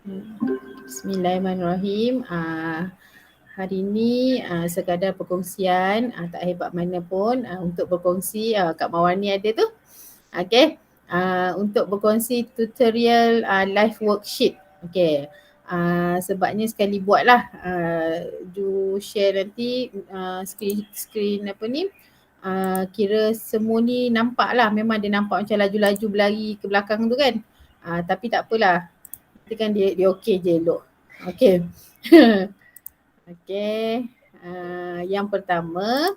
Bismillahirrahmanirrahim. Hari ini sekadar perkongsian, tak hebat mana pun untuk berkongsi Kak Mawani ada tu. Okay. Untuk berkongsi tutorial live worksheet. Okay. Sebabnya sekali buatlah. Do share nanti screen apa ni. Kira semua ni nampak lah. Memang dia nampak macam laju-laju berlari ke belakang tu kan. Tapi tak apalah. Kita kan dia okey je elok. Okey. Okey. Yang pertama,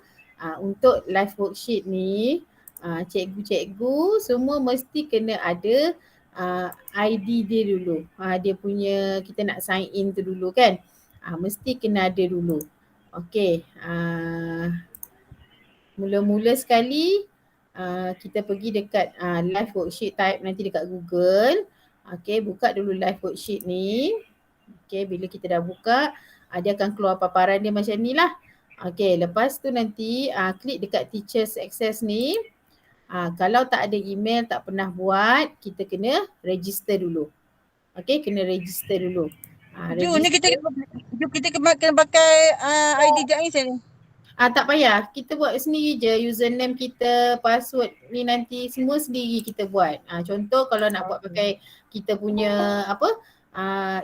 untuk live worksheet ni, cikgu-cikgu semua mesti kena ada ID dia dulu. Dia punya kita nak sign in tu dulu kan. Mesti kena ada dulu. Okey. Mula-mula sekali kita pergi dekat live worksheet, type nanti dekat Google. Okey, buka dulu live worksheet ni. Okey, bila kita dah buka, dia akan keluar paparan dia macam ni lah. Okey, lepas tu nanti klik dekat Teachers Access ni. Kalau tak ada email, tak pernah buat, kita kena register dulu. Okey, kena register dulu. Ni kita kena pakai ID Jais ni. Tak payah, kita buat sendiri je. Username kita, password ni nanti semua sendiri kita buat. Contoh kalau nak buat pakai kita punya apa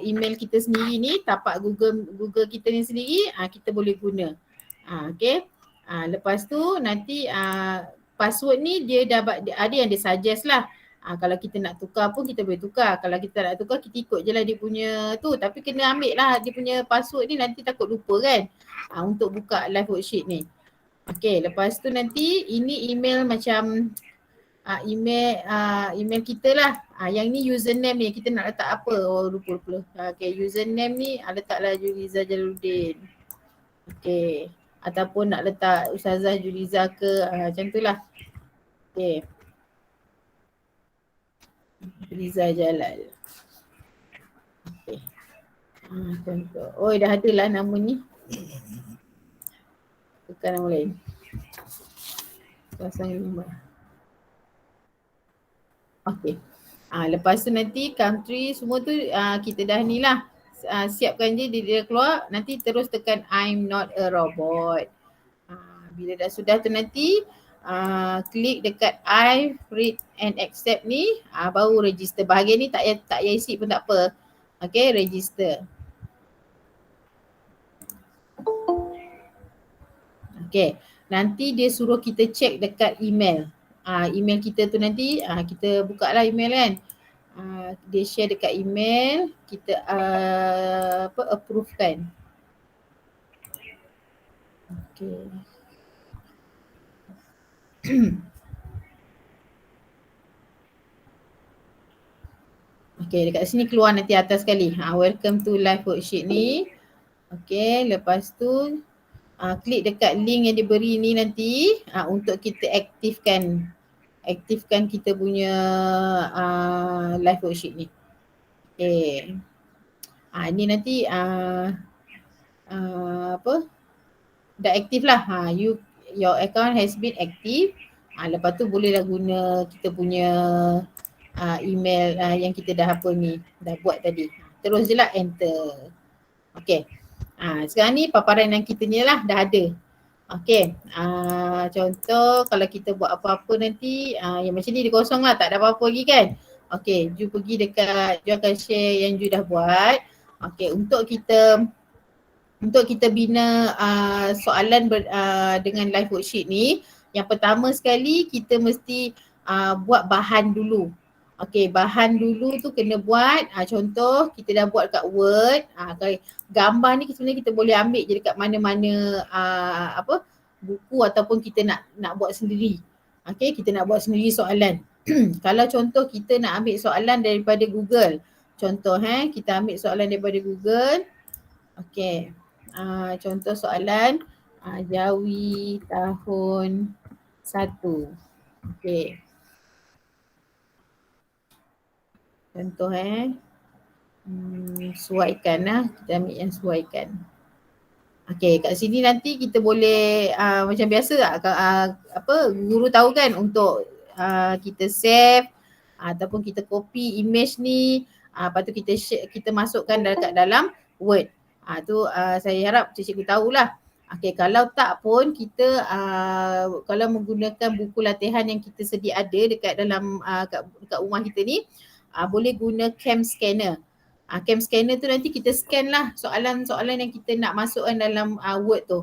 email kita sendiri ni, tapak Google kita ni sendiri, kita boleh guna. Okay. Lepas tu nanti password ni dia ada yang dia suggest lah. Kalau kita nak tukar pun kita boleh tukar. Kalau kita nak tukar, kita ikut je lah dia punya tu. Tapi kena ambil lah dia punya password ni, nanti takut lupa kan. Untuk buka live worksheet ni. Okay, lepas tu nanti ini email macam email kita lah. Yang ni username ni, kita nak letak apa? Oh, lupa. Okay, username ni letaklah Juliza Jaludin. Okay, ataupun nak letak Ustazah Juliza ke, macam tu lah. Okay. Juliza Jalal. Okay. Contoh. Oh, dah ada lah nama ni. Tukar nama lain. Pasang nombor. Okay. Lepas tu nanti country semua tu kita dah ni lah. Siapkan je dia keluar. Nanti terus tekan I'm not a robot. Bila dah sudah tu nanti klik dekat I read and accept ni, baru register. Bahagian ni tak payah isi pun tak apa. Okay, register. Okay, nanti dia suruh kita check dekat email. Email kita tu nanti kita buka lah email kan. Dia share dekat email, kita approve kan. Okay. Okay, dekat sini keluar nanti atas sekali. Welcome to live worksheet ni. Okay, lepas tu klik dekat link yang diberi ni nanti untuk kita aktifkan kita punya live worksheet ni. Okay. Ni nanti apa? Dah aktif lah. Your account has been active. Lepas tu bolehlah guna kita punya email yang kita dah dah buat tadi. Terus je lah enter. Okay. Sekarang ni paparan yang kita ni lah dah ada. Okay. Contoh kalau kita buat apa-apa nanti yang macam ni dia kosong lah, tak ada apa-apa lagi kan. Okay, Ju pergi dekat, Ju akan share yang Ju dah buat. Okay, untuk kita bina soalan dengan live worksheet ni, yang pertama sekali kita mesti buat bahan dulu. Okay, bahan dulu tu kena buat. Contoh kita dah buat kat Word. Gambar ni sebenarnya kita boleh ambil je dekat mana-mana buku ataupun kita nak buat sendiri. Okay, kita nak buat sendiri soalan. Kalau contoh kita nak ambil soalan daripada Google. Contoh kita ambil soalan daripada Google. Okay. Contoh soalan Jawi tahun 1. Okay. Contoh suaikan lah. Kita ambil yang suaikan. Okay, kat sini nanti kita boleh macam biasa guru tahu kan untuk kita save ataupun kita copy image ni Lepas tu kita share, kita masukkan dekat dalam Word. Tu saya harap cikgu tahulah. Okey, kalau tak pun kita kalau menggunakan buku latihan yang kita sedia ada dekat dalam dekat rumah kita ni, boleh guna cam scanner. Cam scanner tu nanti kita scan lah soalan-soalan yang kita nak masukkan dalam Word tu.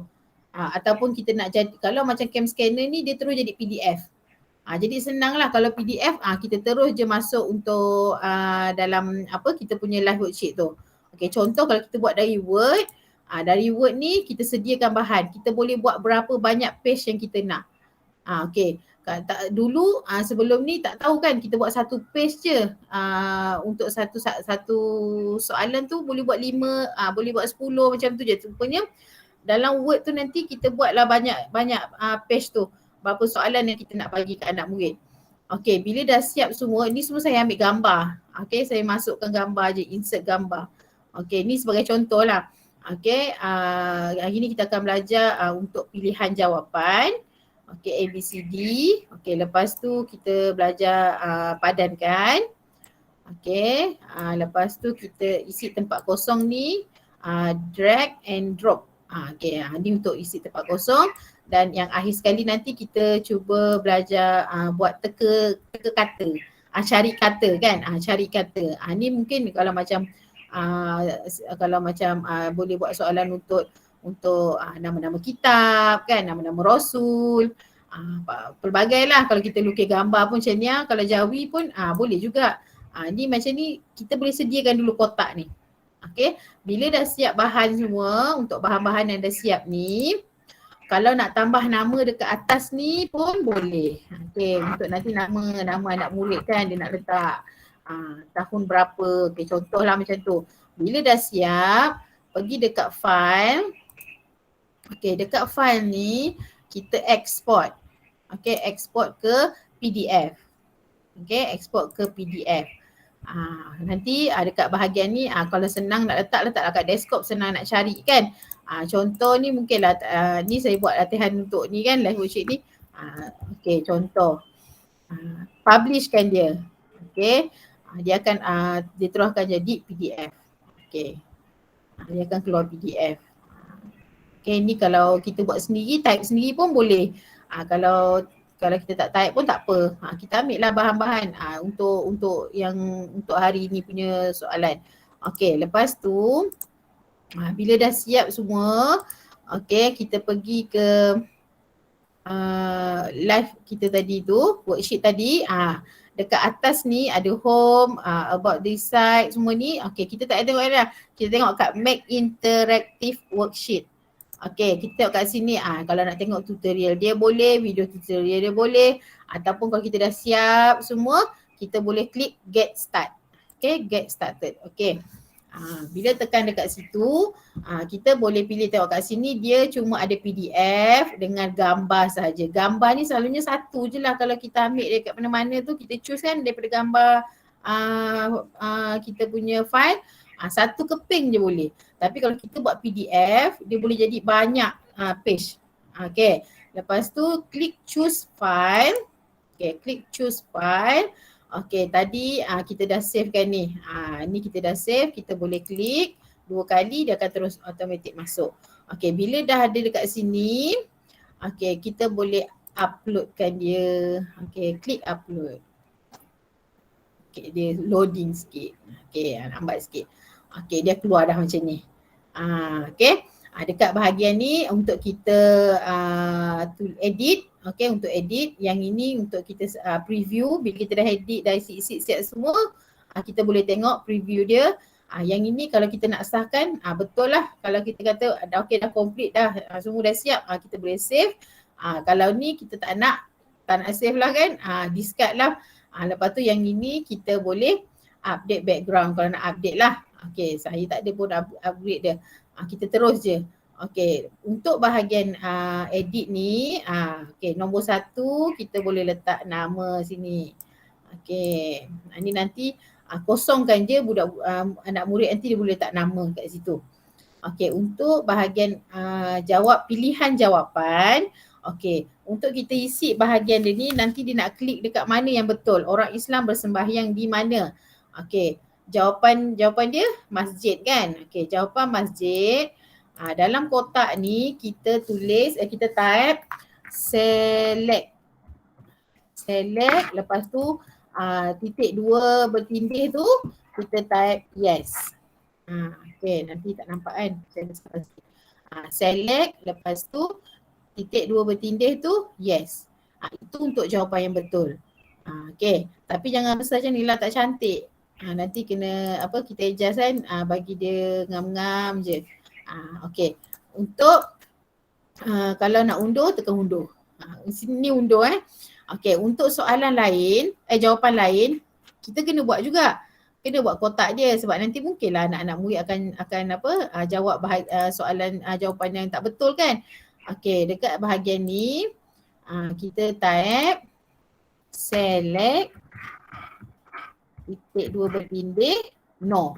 Ataupun kita nak jadi, kalau macam cam scanner ni dia terus jadi PDF. Jadi senang lah kalau PDF, kita terus je masuk untuk dalam kita punya live worksheet tu. Okay, contoh kalau kita buat dari Word, dari Word ni kita sediakan bahan. Kita boleh buat berapa banyak page yang kita nak. Okay. Dulu sebelum ni tak tahu kan, kita buat satu page je untuk satu soalan tu boleh buat 5, boleh buat 10 macam tu je. Rupanya dalam Word tu nanti kita buatlah banyak page tu, berapa soalan yang kita nak bagi ke anak murid. Okay, bila dah siap semua, ni semua saya ambil gambar. Okay, saya masukkan gambar je, insert gambar. Okay, ni sebagai contoh lah. Okay, hari ni kita akan belajar untuk pilihan jawapan. Okay, ABCD. Okay, lepas tu kita belajar padankan. Okay, lepas tu kita isi tempat kosong ni, drag and drop. Okay, ni untuk isi tempat kosong. Dan yang akhir sekali nanti kita cuba belajar buat teka kata. Cari kata kan, cari kata. Ni mungkin kalau macam boleh buat soalan untuk nama-nama kitab kan, nama-nama Rasul. Pelbagai lah, kalau kita lukis gambar pun macam ni, kalau Jawi pun boleh juga. Ni macam ni kita boleh sediakan dulu kotak ni. Okay, bila dah siap bahan semua, untuk bahan-bahan yang dah siap ni, kalau nak tambah nama dekat atas ni pun boleh. Okay, untuk nanti nama anak murid kan, dia nak letak tahun berapa. Okay, contohlah macam tu. Bila dah siap, pergi dekat file. Okay, dekat file ni kita export. Okay, export ke PDF. Okay, export ke PDF. Nanti dekat bahagian ni kalau senang nak letaklah kat desktop, senang nak cari kan. Contoh ni mungkinlah ni saya buat latihan untuk ni kan, live worksheet ni. Okay, contoh publishkan dia. Okay, dia akan dia terus akan jadi PDF. Okay, dia akan keluar PDF. Okay, ni kalau kita buat sendiri, type sendiri pun boleh. Kalau kita tak type pun tak apa. Kita ambil lah bahan-bahan untuk hari ni punya soalan. Okay, lepas tu bila dah siap semua, okay, kita pergi ke live kita tadi tu, worksheet tadi. Dekat atas ni ada home, about this site, semua ni. Okay, kita tak tengok dah. Kita tengok kat make interactive worksheet. Okay, kita tengok kat sini. Kalau nak tengok tutorial dia boleh, video tutorial dia boleh. Ataupun kalau kita dah siap semua, kita boleh klik get start. Okay, get started. Okay. Bila tekan dekat situ, kita boleh pilih, tengok kat sini dia cuma ada PDF dengan gambar sahaja. Gambar ni selalunya satu je lah, kalau kita ambil dekat mana-mana tu, kita choose kan daripada gambar kita punya file, satu keping je boleh. Tapi kalau kita buat PDF, dia boleh jadi banyak page. Okay, lepas tu klik choose file. Okay, klik choose file. Okay, tadi kita dah save kan ni. Ni kita dah save, kita boleh klik 2 kali, dia akan terus automatik masuk. Okay, bila dah ada dekat sini, okay, kita boleh uploadkan dia. Okay, klik upload. Okay, dia loading sikit. Okay, lambat sikit. Okay, dia keluar dah macam ni. Okay, dekat bahagian ni untuk kita edit. Okay, untuk edit. Yang ini untuk kita preview. Bila kita dah edit, dah isi siap semua, kita boleh tengok preview dia. Yang ini kalau kita nak sahkan, betul lah. Kalau kita kata okay, dah complete dah, semua dah siap, kita boleh save. Kalau ni kita tak nak save lah kan, discard lah. Lepas tu yang ini kita boleh update background kalau nak update lah. Okay, saya tak ada pun upgrade dia. Kita terus je. Okay, untuk bahagian edit ni, okay, nombor 1 kita boleh letak nama sini. Okay, ni nanti kosongkan je, budak anak murid nanti dia boleh letak nama kat situ. Okay, untuk bahagian jawab pilihan jawapan, okay, untuk kita isi bahagian dia ni, nanti dia nak klik dekat mana yang betul. Orang Islam bersembahyang di mana? Okay, jawapan dia masjid kan. Okey, jawapan masjid. Dalam kotak ni kita tulis, kita type select. Select, lepas tu titik 2 bertindih tu kita type yes. Okey, nanti tak nampak kan. Select, lepas tu titik 2 bertindih tu yes. Itu untuk jawapan yang betul. Okey, tapi jangan besar macam ni lah, tak cantik. Nanti kena kita adjust kan, bagi dia ngam-ngam je. Okey, untuk kalau nak undur, tekan undur. Sini undur Okey, untuk soalan lain, jawapan lain, kita kena buat juga. Kena buat kotak dia sebab nanti mungkinlah anak-anak murid akan jawab soalan jawapan yang tak betul kan. Okey, dekat bahagian ni kita type select titik 2 bertindih no.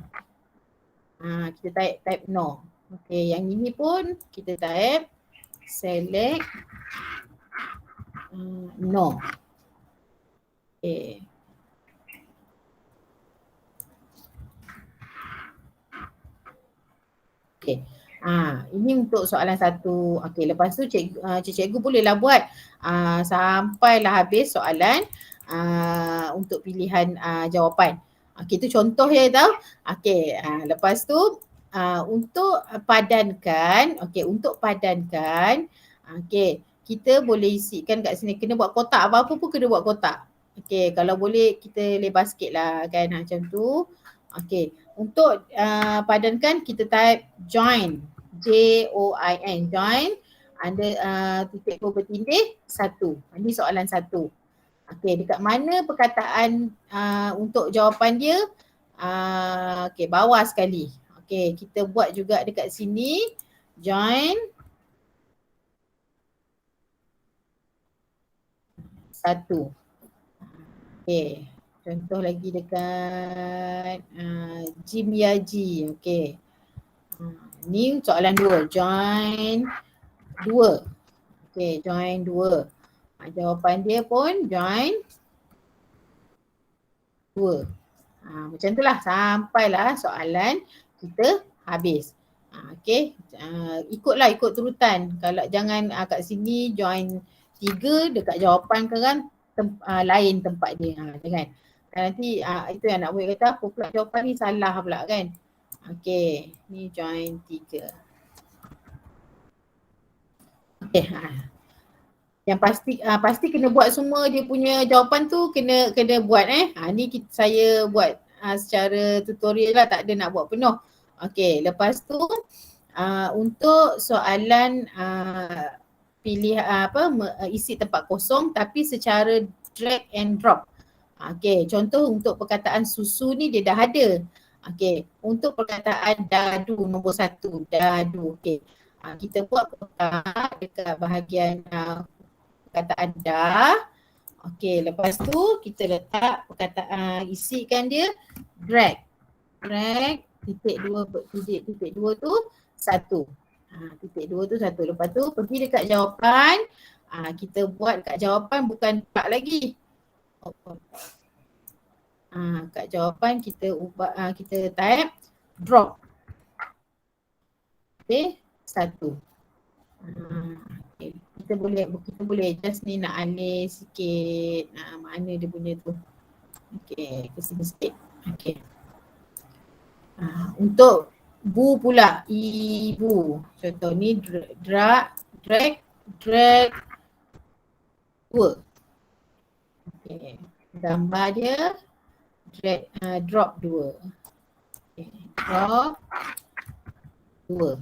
Kita type no. Okey, yang ini pun kita type select no. Okey. Okey. Ini untuk soalan 1. Okey, lepas tu cikgu bolehlah buat sampailah habis soalan untuk pilihan jawapan. Okey, itu contoh je tau. Okey, lepas tu untuk padankan, kita boleh isikan kat sini, kena buat kotak, apa-apa pun kena buat kotak. Okey, kalau boleh kita lebar sikit lah kan, macam tu. Okey, untuk padankan kita type join, J-O-I-N, join under titik 2 bertindih 1. Ini soalan 1. Okey, dekat mana perkataan untuk jawapan dia? Okey, bawah sekali. Okey, kita buat juga dekat sini, join 1. Okey, contoh lagi dekat Jim Yaji. Okey, ni soalan 2, join 2. Okey, join 2. Jawapan dia pun join 2. Macam tu lah sampailah soalan kita habis. Okey, ikut turutan. Kalau jangan kat sini join 3, dekat jawapan kan lain tempat dia. Jangan. Nanti itu yang nak buat kata apa pula jawapan ni salah pula kan. Okey, ni join 3. Okey, yang pasti kena buat semua dia punya jawapan tu, kena buat ni saya buat secara tutorial lah, tak ada nak buat penuh. Okey, lepas tu untuk soalan pilih isi tempat kosong tapi secara drag and drop. Okey, contoh untuk perkataan susu ni dia dah ada. Okey, untuk perkataan dadu nombor 1, dadu. Okey, kita buat kotak dekat bahagian perkataan dah. Okey, lepas tu kita letak perkataan, isikan dia drag. Drag titik 2 tu 1. Titik 2 tu 1. Lepas tu pergi dekat jawapan. Kita buat kat jawapan bukan tak lagi. Kat jawapan kita ubah, kita type drop. Okey, 1. Okay. Kita boleh adjust ni, nak alih sikit mana dia punya tu. Okey, kesini sikit. Okey. Untuk bu pula, ibu. Contoh ni drag 2. Okey, gambar dia drop 2. Okay. Drop 2.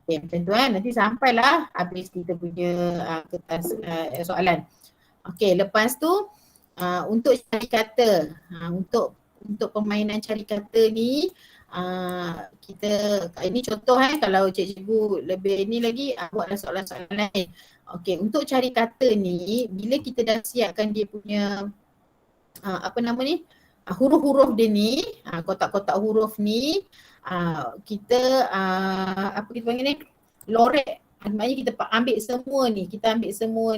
Okay, macam tu nanti sampailah habis kita punya kertas soalan. Okey, lepas tu untuk cari kata, untuk permainan cari kata ni kita ini contoh kalau cikgu lebih ni lagi buatlah soalan-soalan lain. Okey, untuk cari kata ni bila kita dah siapkan dia punya huruf-huruf dia ni, kotak-kotak huruf ni, kita apa kita panggil ni, lorek. Maknanya kita ambil semua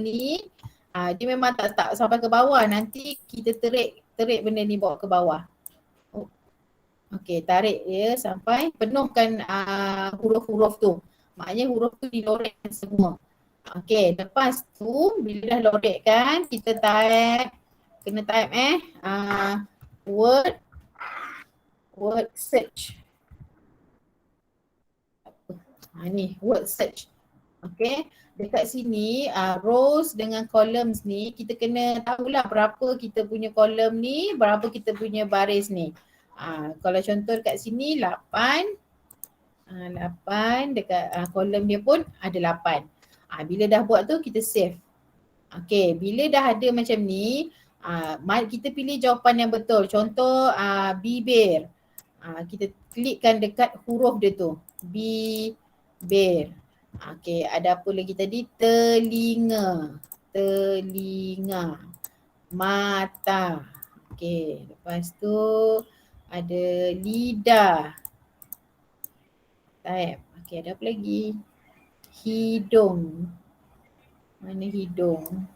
ni, dia memang tak sampai ke bawah, nanti kita terik benda ni bawa ke bawah. Okey, tarik dia sampai penuhkan huruf-huruf tu. Maknanya huruf tu dilorek semua. Okey, lepas tu bila dah lorek kan, kita type, kena type word search. Ni word search. Okey, dekat sini rows dengan columns ni kita kena tahulah berapa kita punya column ni, berapa kita punya baris ni. Kalau contoh dekat sini 8, 8 dekat column dia pun ada 8. Bila dah buat tu kita save. Okey, bila dah ada macam ni, kita pilih jawapan yang betul. Contoh bibir. Kita klikkan dekat huruf dia tu. Bibir. Okey, ada apa lagi tadi? Telinga. Telinga. Mata. Okey, lepas tu ada lidah. Type. Okey, ada apa lagi? Hidung. Mana hidung?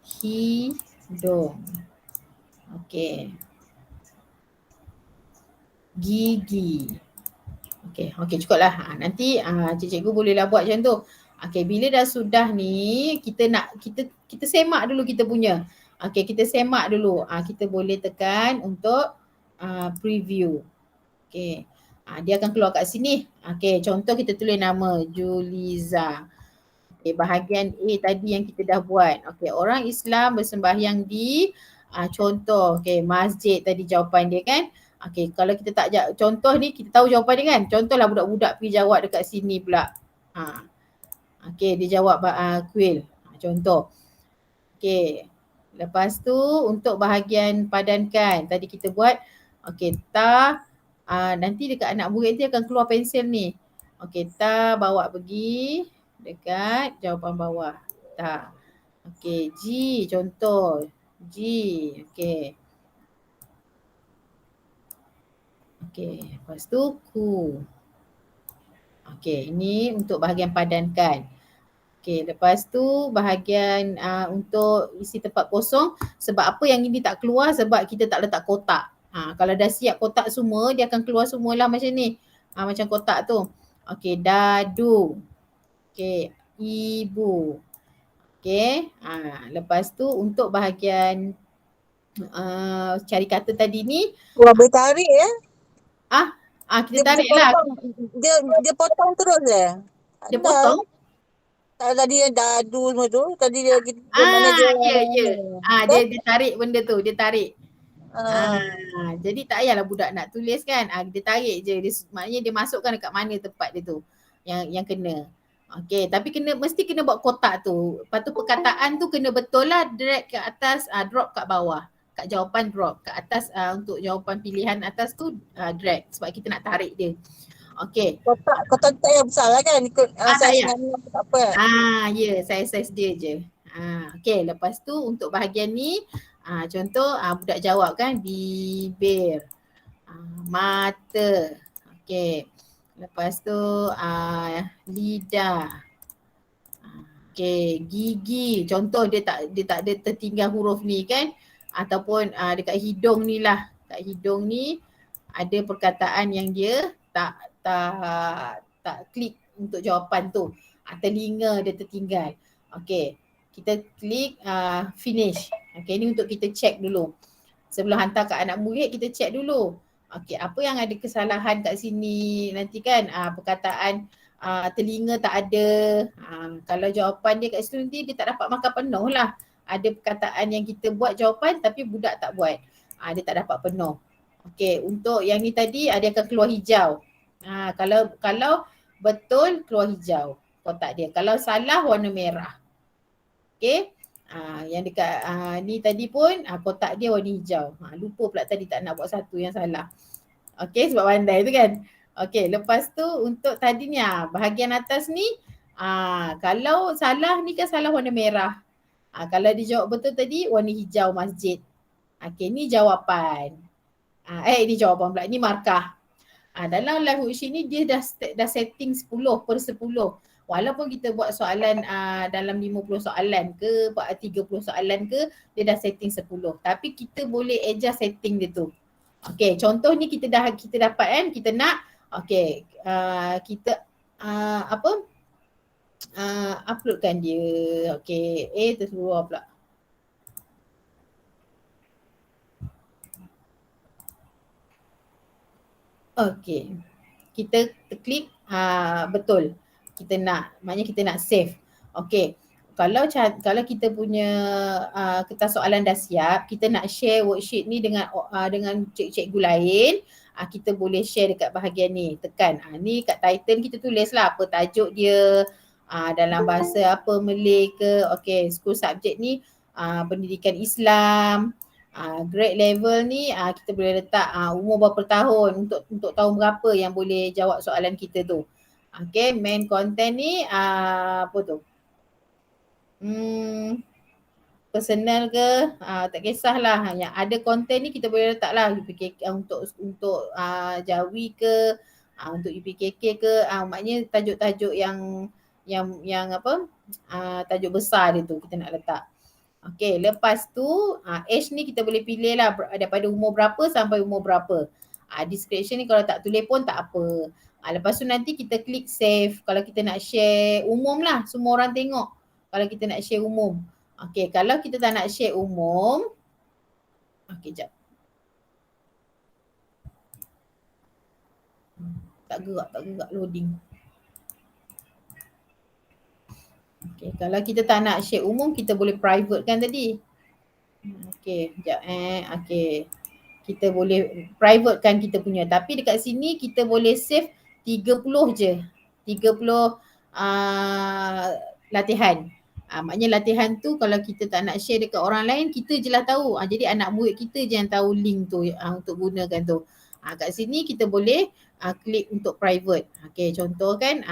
Hidung. Okey. Gigi. Okey cukuplah. Nanti cikgu bolehlah buat macam tu. Okey, bila dah sudah ni, kita semak dulu kita punya. Okey, kita semak dulu. Kita boleh tekan untuk preview. Okey. Dia akan keluar kat sini. Okey, contoh kita tulis nama Juliza. Okey, bahagian A tadi yang kita dah buat. Okey, orang Islam bersembahyang di contoh masjid tadi jawapan dia kan. Okey, kalau kita tak contoh ni kita tahu jawapan dia kan. Contohlah budak-budak pergi jawab dekat sini pula. Okey, dia jawab kuil. Contoh. Okey. Lepas tu untuk bahagian padankan tadi kita buat nanti dekat anak murid dia akan keluar pensel ni. Okey, bawa pergi dekat jawapan bawah. Okey, G contoh. G. Okey. Okey, lepas tu ku. Okey, ini untuk bahagian padankan. Okey, lepas tu bahagian untuk isi tempat kosong. Sebab apa yang ini tak keluar? Sebab kita tak letak kotak. Kalau dah siap kotak semua, dia akan keluar semualah macam ni. Macam kotak tu. Okey, dadu. Okey, ibu. Okey, lepas tu untuk bahagian cari kata tadi ni. Wah, boleh tarik ya? Kita tarik lah. Dia potong terus je. Dia potong? Tadi yang dadu semua tu, tadi dia ya. Dia tarik benda tu, dia tarik. Jadi tak payahlah budak nak tulis kan. Dia tarik je. Maknanya dia masukkan dekat mana tempat dia tu yang kena. Okey, tapi mesti kena buat kotak tu. Lepas tu perkataan tu kena betul lah, drag ke atas, drop kat bawah. Kat jawapan drop. Kat atas untuk jawapan pilihan atas tu drag sebab kita nak tarik dia. Okey. Kotak tak yang besar lah kan, ikut saiz nama tak apa. Ya, saiz dia je. Okey, lepas tu untuk bahagian ni contoh budak jawab kan, bibir, mata. Okey. Lepas tu lidah. Okey, gigi. Contoh dia tak ada tertinggal huruf ni kan. Ataupun dekat hidung ni lah. Kat hidung ni ada perkataan yang dia tak klik untuk jawapan tu. Telinga dia tertinggal. Okey, kita klik finish. Okey, ni untuk kita check dulu. Sebelum hantar kat anak murid, kita check dulu. Okey, apa yang ada kesalahan kat sini nanti kan perkataan telinga tak ada. Kalau jawapan dia kat situ nanti dia tak dapat markah penuh lah. Ada perkataan yang kita buat jawapan tapi budak tak buat. Dia tak dapat penuh. Okey, untuk yang ni tadi dia akan keluar hijau. Kalau betul keluar hijau kotak dia. Kalau salah warna merah. Okey. Yang dekat ni tadi pun kotak dia warna hijau. Lupa pula tadi tak nak buat satu yang salah. Okey, sebab pandai tu kan. Okey, lepas tu untuk tadi ni bahagian atas ni kalau salah ni kan salah warna merah. Kalau dijawab betul tadi warna hijau masjid. Okey, ni jawapan. Ni jawapan pula. Ni markah. Dalam live worksheet ni dia dah setting 10/10. Walaupun kita buat soalan dalam 50 soalan ke, 30 soalan ke, dia dah setting 10. Tapi kita boleh adjust setting dia tu. Okey, contoh ni kita dapat kan, kita nak okey, kita uploadkan dia. Okey, terkeluar pula. Okey. Kita klik betul. Kita nak, maknanya kita nak save. Okey. Kalau kita punya kertas soalan dah siap, kita nak share worksheet ni dengan cikgu lain, kita boleh share dekat bahagian ni. Tekan. Ni kat title kita tulis lah apa tajuk dia, dalam bahasa apa, Malay ke. Okey, school subject ni pendidikan Islam. Grade level ni kita boleh letak umur berapa tahun untuk tahun berapa yang boleh jawab soalan kita tu. Okay, main content ni apa tu? Personal ke, tak kisahlah. Yang ada content ni kita boleh letak lah UPKK untuk Jawi ke, untuk UPKK ke, maknanya tajuk-tajuk yang apa, tajuk besar dia tu kita nak letak. Okey, lepas tu age ni kita boleh pilih lah daripada umur berapa sampai umur berapa. Description ni kalau tak tulis pun tak apa. Lepas tu nanti kita klik save kalau kita nak share umum lah, semua orang tengok kalau kita nak share umum. Okey, kalau kita tak nak share umum, okey jap. Tak gerak loading. Okay, kalau kita tak nak share umum, kita boleh private kan tadi. Okay, sekejap okay. Kita boleh private kan kita punya. Tapi dekat sini kita boleh save 30 je. 30 latihan. Maknanya latihan tu kalau kita tak nak share dekat orang lain, kita je lah tahu. Jadi anak murid kita je yang tahu link tu untuk gunakan tu. Kat sini kita boleh klik untuk private. Okay, contoh kan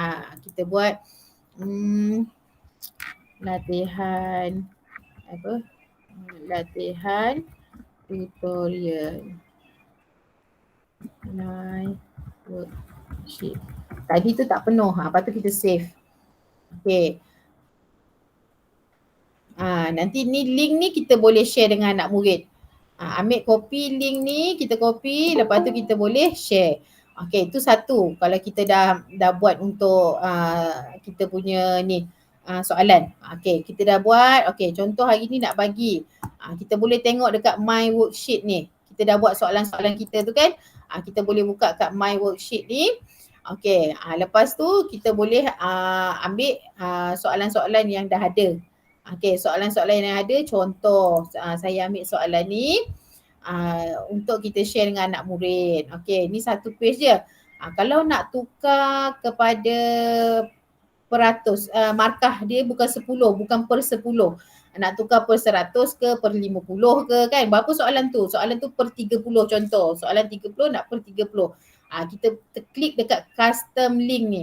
kita buat latihan apa? Latihan tutorial. Worksheet. Tadi tu tak penuh. Lepas tu kita save. Okay. Nanti ni link ni kita boleh share dengan anak murid. Ambil copy link ni, kita copy, lepas tu kita boleh share. Okay, itu satu. Kalau kita dah buat untuk kita punya ni soalan. Okay, kita dah buat. Okay, contoh hari ni nak bagi. Kita boleh tengok dekat my worksheet ni. Kita dah buat soalan-soalan kita tu kan. Kita boleh buka kat my worksheet ni. Okay, lepas tu kita boleh ambil soalan-soalan yang dah ada. Okay, soalan-soalan yang ada, contoh saya ambil soalan ni untuk kita share dengan anak murid. Okay, ni satu page je. Kalau nak tukar kepada peratus, markah dia bukan 10, bukan per 10. Nak tukar per 100 ke, per 50 ke kan. Berapa soalan tu? Soalan tu per 30 contoh. Soalan 30 nak per 30. Kita klik dekat custom link ni.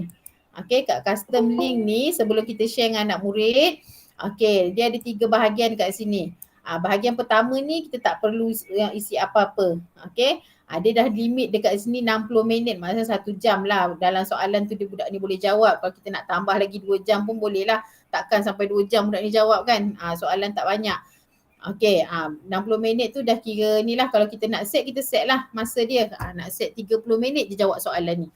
Okay, kat custom link ni sebelum kita share dengan anak murid, okay, dia ada 3 bahagian kat sini. Bahagian pertama ni kita tak perlu isi apa-apa. Okay, dia dah limit dekat sini 60 minit, maksudnya 1 jam lah. Dalam soalan tu dia budak ni boleh jawab. Kalau kita nak tambah lagi 2 jam pun boleh lah. Takkan sampai 2 jam budak ni jawab kan. Soalan tak banyak. Okay, 60 minit tu dah kira ni lah. Kalau kita nak set, kita set lah masa dia. Nak set 30 minit je jawab soalan ni.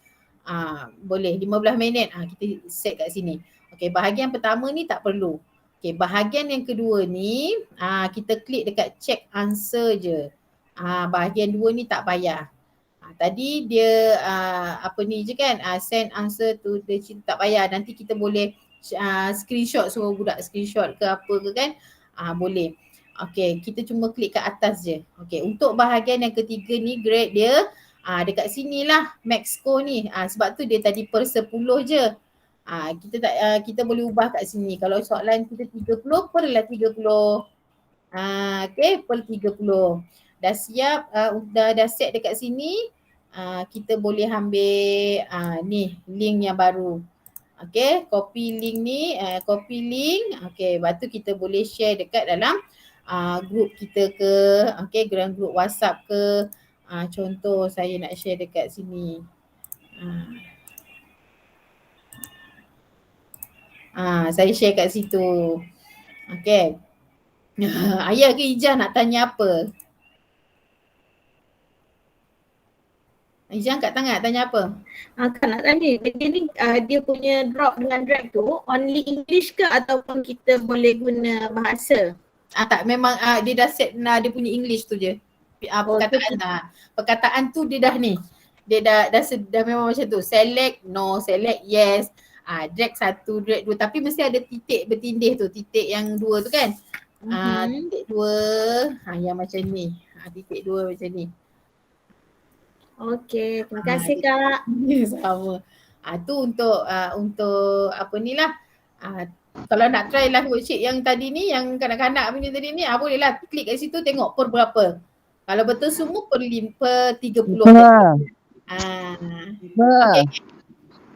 Boleh 15 minit kita set kat sini. Okay, bahagian pertama ni tak perlu. Okay, bahagian yang kedua ni kita klik dekat check answer je. Bahagian 2 ni tak payah. Tadi dia apa ni je kan, send answer to the tak payah. Nanti kita boleh screenshot, suruh budak screenshot ke apa ke kan. Boleh. Okay, kita cuma klik kat atas je. Okay, untuk bahagian yang ketiga ni grade dia dekat sinilah max score ni. Sebab tu dia tadi per 10 je. Kita boleh ubah kat sini. Kalau soalan kita 30, per lah 30. Okay, per 30. Dah siap, dah set dekat sini. Kita boleh ambil ni link yang baru. Okay, copy link ni, copy link. Okay, lepas tu kita boleh share dekat dalam group kita ke, okay, dalam group WhatsApp ke. Contoh saya nak share dekat sini. Saya share kat situ. Okay. Ayah ke Ijah nak tanya apa? Ijaz angkat tangan tanya apa? Kan nak tanya, dia ni dia punya drop dengan drag tu only English ke ataupun kita boleh guna bahasa? Tak, memang dia dah set dia punya English tu je. Perkataan tu dia dah ni. Dia dah memang macam tu. Select, no, select, yes. Drag 1, drag 2. Tapi mesti ada titik bertindih tu. Titik yang 2 tu kan. Titik 2. Yang macam ni. Titik 2 macam ni. Okey, terima kasih Kak. Sama. Tu untuk apa ni lah. Kalau nak try live worksheet yang tadi ni, yang kanak-kanak punya tadi ni, bolehlah klik kat situ tengok per berapa. Kalau betul semua per 30. Okay.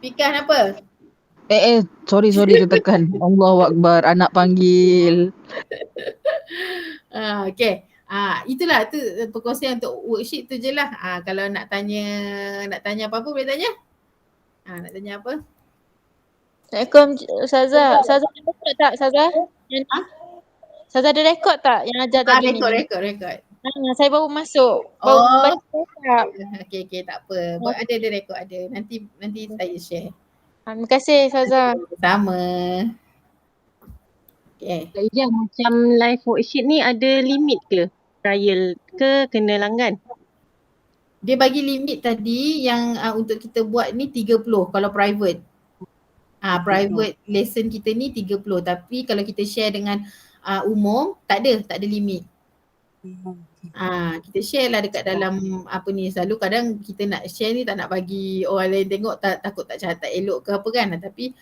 Fikah apa? Sorry saya tekan. Allahu Akbar, anak panggil. Okay. Itulah tu perkongsian untuk worksheet tu je lah. Kalau nak tanya apa-apa boleh tanya. Nak tanya apa? Assalamualaikum Ustazah. Ustazah ada rekod tak Ustazah? Ustazah ada rekod tak yang ajar tadi ni? Rekod. Saya baru masuk. Okay, tak apa. Ada rekod ada. Nanti saya share. Terima kasih Ustazah. Sama. Okay. Ijaz, macam live worksheet ni ada limit ke? Trial ke kena langgan? Dia bagi limit tadi yang untuk kita buat ni 30 kalau private. Private lesson kita ni 30, tapi kalau kita share dengan umum tak ada limit. Kita share lah dekat dalam apa ni, selalu kadang kita nak share ni tak nak bagi orang lain tengok, takut tak catat elok ke apa kan. Tapi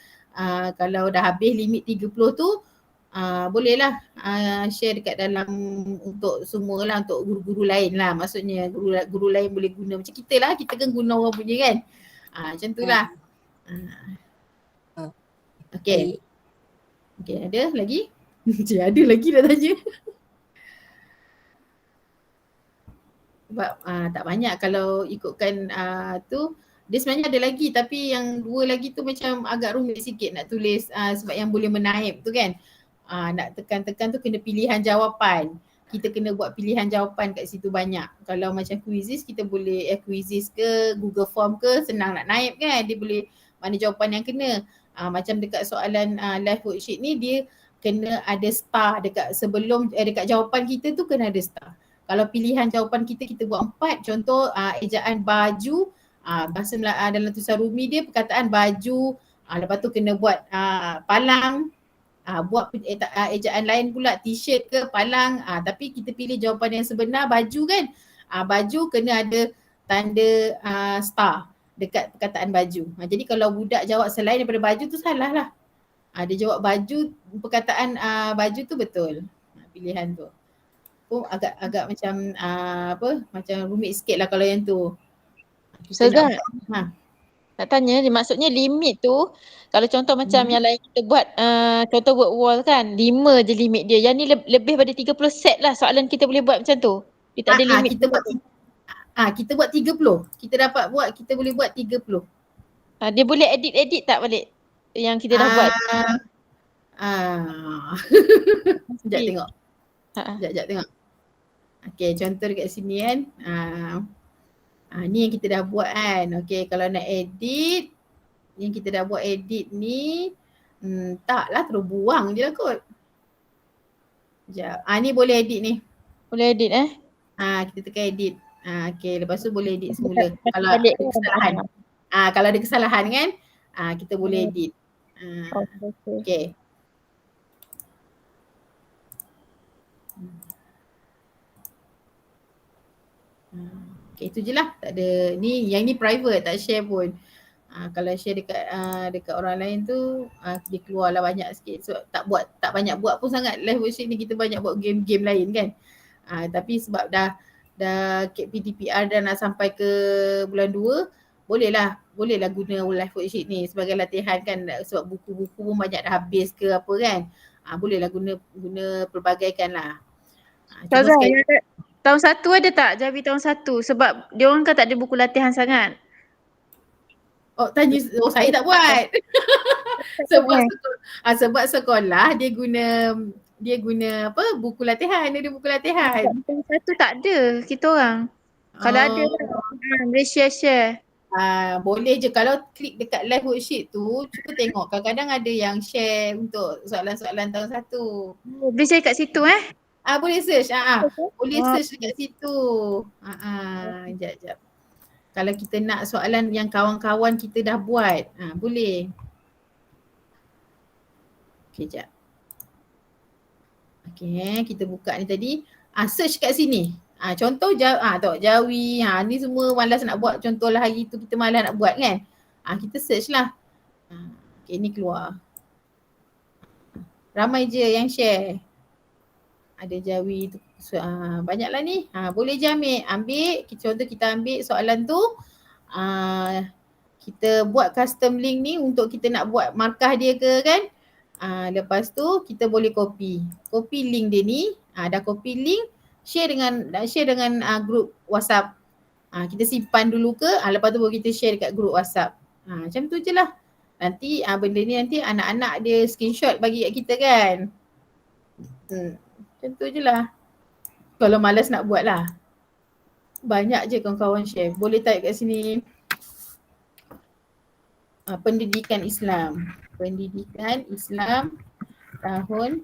kalau dah habis limit 30 tu boleh lah share dekat dalam untuk semua lah, untuk guru-guru lain lah. Maksudnya guru lain boleh guna macam kita lah, kita kan guna orang punya kan. Macam tu lah. Okay, ada lagi? Ada lagi dah tanya. Sebab tak banyak kalau ikutkan tu. Dia sebenarnya ada lagi, tapi yang 2 lagi tu macam agak rumit sikit nak tulis sebab yang boleh menaip tu kan. Nak tekan-tekan tu kena pilihan jawapan. Kita kena buat pilihan jawapan kat situ banyak. Kalau macam quizzes kita boleh quizzes ke Google Form ke, senang nak naip kan. Dia boleh mana jawapan yang kena. Macam dekat soalan live worksheet ni, dia kena ada star dekat sebelum dekat jawapan kita tu kena ada star. Kalau pilihan jawapan kita buat 4, contoh ejaan baju, bahasa dalam tulisan Rumi dia perkataan baju, lepas tu kena buat palang, buat ejaan lain pula t-shirt ke palang, tapi kita pilih jawapan yang sebenar baju kan. Baju kena ada tanda star dekat perkataan baju. Jadi kalau budak jawab selain daripada baju tu salah lah. Dia jawab baju, perkataan baju tu betul. Pilihan tu. Agak macam macam rumit sikit lah kalau yang tu. Ustazah, nak tanya, maksudnya limit tu kalau contoh macam yang lain kita buat contoh buat wall kan, 5 je limit dia. Yang ni lebih pada 30 set lah soalan kita boleh buat macam tu. Dia tak ada limit. Kita buat 30. Kita dapat buat, kita boleh buat 30. Dia boleh edit tak balik yang kita dah buat? Sekejap tengok. Sekejap tengok. Okay, contoh dekat sini kan. Ni yang kita dah buat kan. Okay, kalau nak edit, yang kita dah buat edit ni, taklah terus buang je lah kot. Sekejap. Ni boleh edit ni. Boleh edit kita tekan edit. Okay, lepas tu boleh edit semula. Kalau ada kesalahan. Kalau ada kesalahan kan, kita boleh edit. Okay. Okay, itu je lah. Tak ada. Yang ni private, tak share pun. Kalau share dekat orang lain tu, dia keluarlah banyak sikit. So tak banyak buat pun sangat live worksheet ni, kita banyak buat game-game lain kan. Tapi sebab dah PTPR dah nak sampai ke bulan 2, bolehlah guna live worksheet ni sebagai latihan kan, sebab buku-buku pun banyak dah habis ke apa kan. Bolehlah guna pelbagaikan lah. Ustazah, tahun 1 ada tak? Jabi tahun 1 sebab dia orang kan tak ada buku latihan sangat. Tanya, saya tak buat. sebab sekolah dia guna apa, buku latihan, dia ada buku latihan. Tahun 1 tak ada kita orang. Kalau ada boleh share. Boleh je kalau klik dekat live worksheet tu, cuba tengok. Kadang-kadang ada yang share untuk soalan-soalan tahun 1. Boleh share kat situ Boleh search. Boleh Wah. search dekat situ. Jap. Kalau kita nak soalan yang kawan-kawan kita dah buat, boleh. Okay, jap. Okay, kita buka ni tadi. Search kat sini. Contoh Tok Jawi. Ni semua malas nak buat. Contohlah hari tu kita malas nak buat kan. Kita search lah. Okay, ni keluar. Ramai je yang share. Ada Jawi tu. Banyaklah ni. Boleh je ambil. Contoh kita ambil soalan tu. Kita buat custom link ni untuk kita nak buat markah dia ke kan. Lepas tu kita boleh copy link dia ni. Dah copy link, share dengan group WhatsApp. Kita simpan dulu ke, lepas tu baru kita share dekat group WhatsApp. Macam tu je lah. Nanti benda ni nanti anak-anak dia screenshot bagi kat kita kan. Macam tu je lah. Kalau malas nak buat lah. Banyak je kawan-kawan share. Boleh type kat sini. Pendidikan Islam tahun